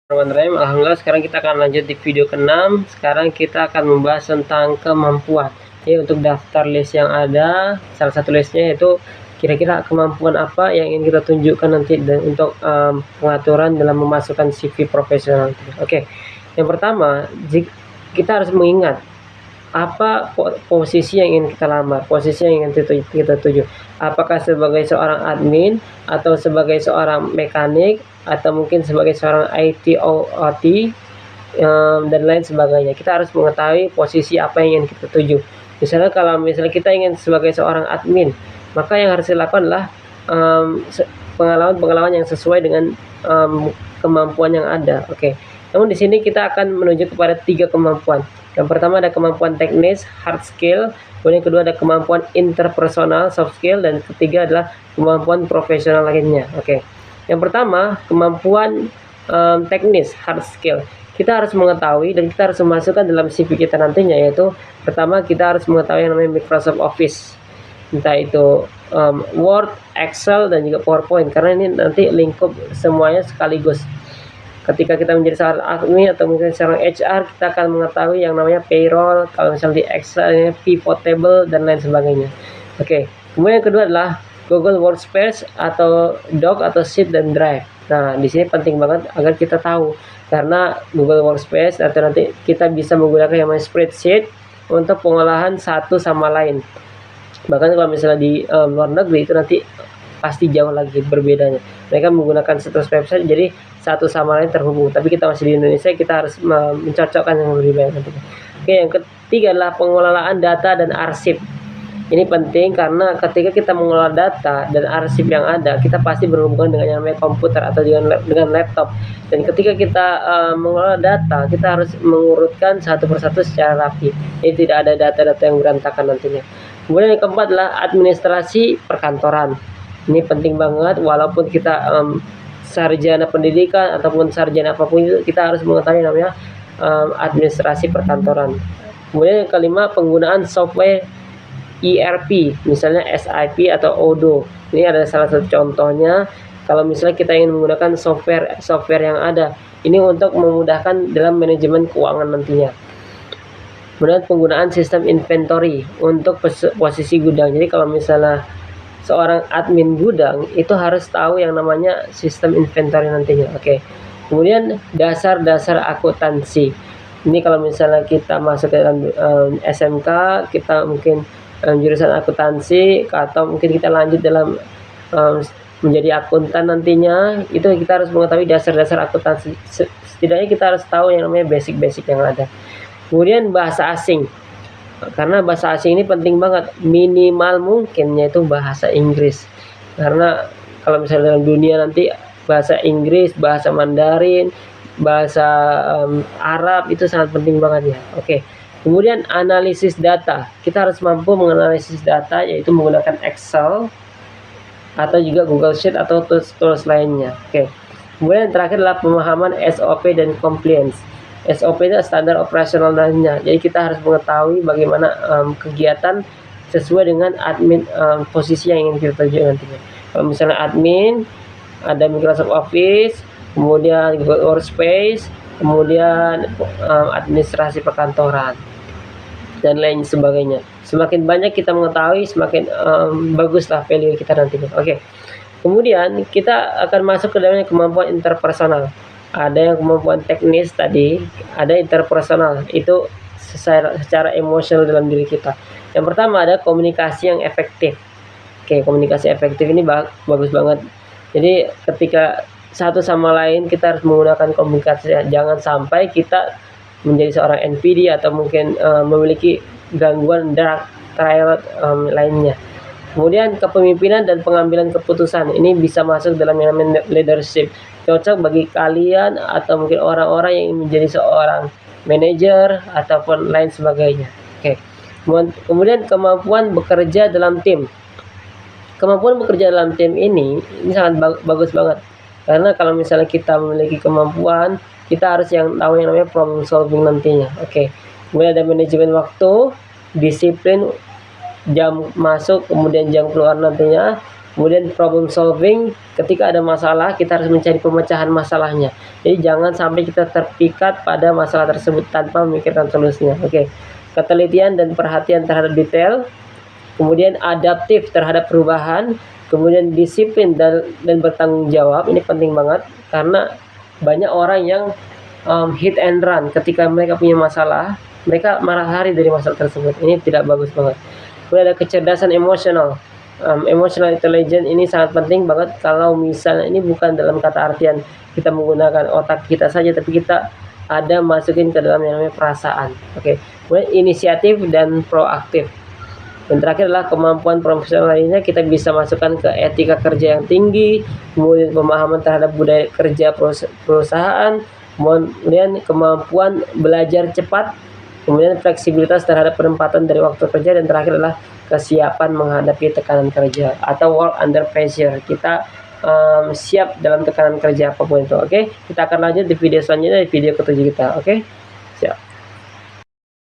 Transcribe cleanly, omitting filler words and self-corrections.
Teman-teman, alhamdulillah sekarang kita akan lanjut di video ke-6. Sekarang kita akan membahas tentang kemampuan. Jadi untuk daftar list yang ada, salah satu listnya yaitu kira-kira kemampuan apa yang ingin kita tunjukkan nanti untuk pengaturan dalam memasukkan CV profesional. Oke, yang pertama kita harus mengingat apa posisi yang ingin kita lamar, posisi yang ingin kita tuju. Apakah sebagai seorang admin, atau sebagai seorang mekanik, atau mungkin sebagai seorang IT OT, dan lain sebagainya. Kita harus mengetahui posisi apa yang ingin kita tuju. Misalnya kalau kita ingin sebagai seorang admin, maka yang harus dilakukan adalah pengalaman-pengalaman yang sesuai dengan kemampuan yang ada. Oke. Namun di sini kita akan menuju kepada 3 kemampuan. Yang pertama ada kemampuan teknis, hard skill. Kemudian yang kedua ada kemampuan interpersonal, soft skill. Dan ketiga adalah kemampuan profesional lainnya. Oke. Yang pertama, kemampuan teknis, hard skill. Kita harus mengetahui dan kita harus memasukkan dalam CV kita nantinya, yaitu pertama kita harus mengetahui yang namanya Microsoft Office. Entah itu Word, Excel, dan juga PowerPoint. Karena ini nanti lingkup semuanya sekaligus. Ketika kita menjadi seorang admin atau mungkin seorang HR, kita akan mengetahui yang namanya payroll, kalau misalnya di Excel ini pivot table dan lain sebagainya. Oke. Kemudian yang kedua adalah Google Workspace atau Doc atau Sheet dan Drive. Nah, di sini penting banget agar kita tahu, karena Google Workspace atau nanti kita bisa menggunakan yang namanya spreadsheet untuk pengolahan satu sama lain. Bahkan kalau misalnya di luar negeri itu nanti pasti jauh lagi berbedanya. Mereka menggunakan situs website, jadi satu sama lain terhubung. Tapi kita masih di Indonesia, kita harus mencocokkan yang lebih baik nantinya. Oke, yang ketiga adalah pengelolaan data dan arsip. Ini penting karena ketika kita mengelola data dan arsip yang ada, kita pasti berhubungan dengan yang namanya komputer atau dengan laptop. Dan ketika kita mengelola data, kita harus mengurutkan satu persatu secara rapi. Jadi tidak ada data-data yang berantakan nantinya. Kemudian yang keempat adalah administrasi perkantoran. Ini penting banget, walaupun kita sarjana pendidikan ataupun sarjana apapun itu, kita harus mengetahui namanya administrasi perkantoran. Kemudian yang kelima, penggunaan software ERP, misalnya SAP atau Odoo. Ini ada salah satu contohnya. Kalau misalnya kita ingin menggunakan software yang ada, ini untuk memudahkan dalam manajemen keuangan nantinya. Kemudian penggunaan sistem inventory untuk posisi gudang. Jadi kalau misalnya seorang admin gudang itu harus tahu yang namanya sistem inventory nantinya. Oke. Kemudian dasar-dasar akuntansi. Ini kalau misalnya kita masuk ke dalam SMK, kita mungkin jurusan akuntansi, atau mungkin kita lanjut dalam menjadi akuntan nantinya, itu kita harus mengetahui dasar-dasar akuntansi. Setidaknya kita harus tahu yang namanya basic-basic yang ada. Kemudian bahasa asing. Karena bahasa asing ini penting banget, minimal mungkin yaitu bahasa Inggris. Karena kalau misalnya dalam dunia nanti bahasa Inggris, bahasa Mandarin, bahasa Arab itu sangat penting banget ya. Oke. Kemudian analisis data. Kita harus mampu menganalisis data, yaitu menggunakan Excel atau juga Google Sheet atau tools lainnya. Oke. Kemudian yang terakhir adalah pemahaman SOP dan compliance. SOP itu standar operasional lainnya. Jadi kita harus mengetahui bagaimana kegiatan sesuai dengan admin posisi yang ingin kita tuju nantinya. Kalau misalnya admin, ada Microsoft Office, kemudian Google Workspace, kemudian administrasi perkantoran dan lain sebagainya. Semakin banyak kita mengetahui, semakin baguslah value kita nantinya. Oke. Kemudian kita akan masuk ke dalamnya kemampuan interpersonal. Ada yang kemampuan teknis tadi, ada interpersonal, itu secara emosional dalam diri kita. Yang pertama ada komunikasi yang efektif. Oke, komunikasi efektif ini bagus banget. Jadi ketika satu sama lain kita harus menggunakan komunikasi. Jangan sampai kita menjadi seorang NPD atau mungkin memiliki gangguan dark trial lainnya. Kemudian kepemimpinan dan pengambilan keputusan, ini bisa masuk dalam yang namanya leadership. Cocok bagi kalian atau mungkin orang-orang yang ingin menjadi seorang manajer ataupun lain sebagainya. Oke. Kemudian kemampuan bekerja dalam tim. Kemampuan bekerja dalam tim ini sangat bagus banget. Karena kalau misalnya kita memiliki kemampuan, kita harus yang tahu yang namanya problem solving nantinya. Oke. Kemudian ada manajemen waktu, disiplin, jam masuk kemudian jam keluar nantinya, Kemudian problem solving, ketika ada masalah kita harus mencari pemecahan masalahnya. Jadi jangan sampai kita terpikat pada masalah tersebut tanpa memikirkan solusinya. Oke. Ketelitian dan perhatian terhadap detail, kemudian adaptif terhadap perubahan, kemudian disiplin dan bertanggung jawab. Ini penting banget karena banyak orang yang hit and run. Ketika mereka punya masalah, mereka marah hari dari masalah tersebut. Ini tidak bagus banget. Kemudian ada kecerdasan emosional. Emotional intelligence ini sangat penting banget. Kalau misalnya ini bukan dalam kata artian kita menggunakan otak kita saja, tapi kita ada masukin ke dalam yang namanya perasaan. Oke. Kemudian inisiatif dan proaktif. Dan terakhir adalah kemampuan profesional lainnya, kita bisa masukkan ke etika kerja yang tinggi, kemudian pemahaman terhadap budaya kerja perusahaan, kemudian kemampuan belajar cepat, kemudian fleksibilitas terhadap penempatan dari waktu kerja, dan terakhir adalah kesiapan menghadapi tekanan kerja atau work under pressure. Kita siap dalam tekanan kerja apapun itu. Oke, kita akan lanjut di video selanjutnya, di video ketujuh kita. Oke.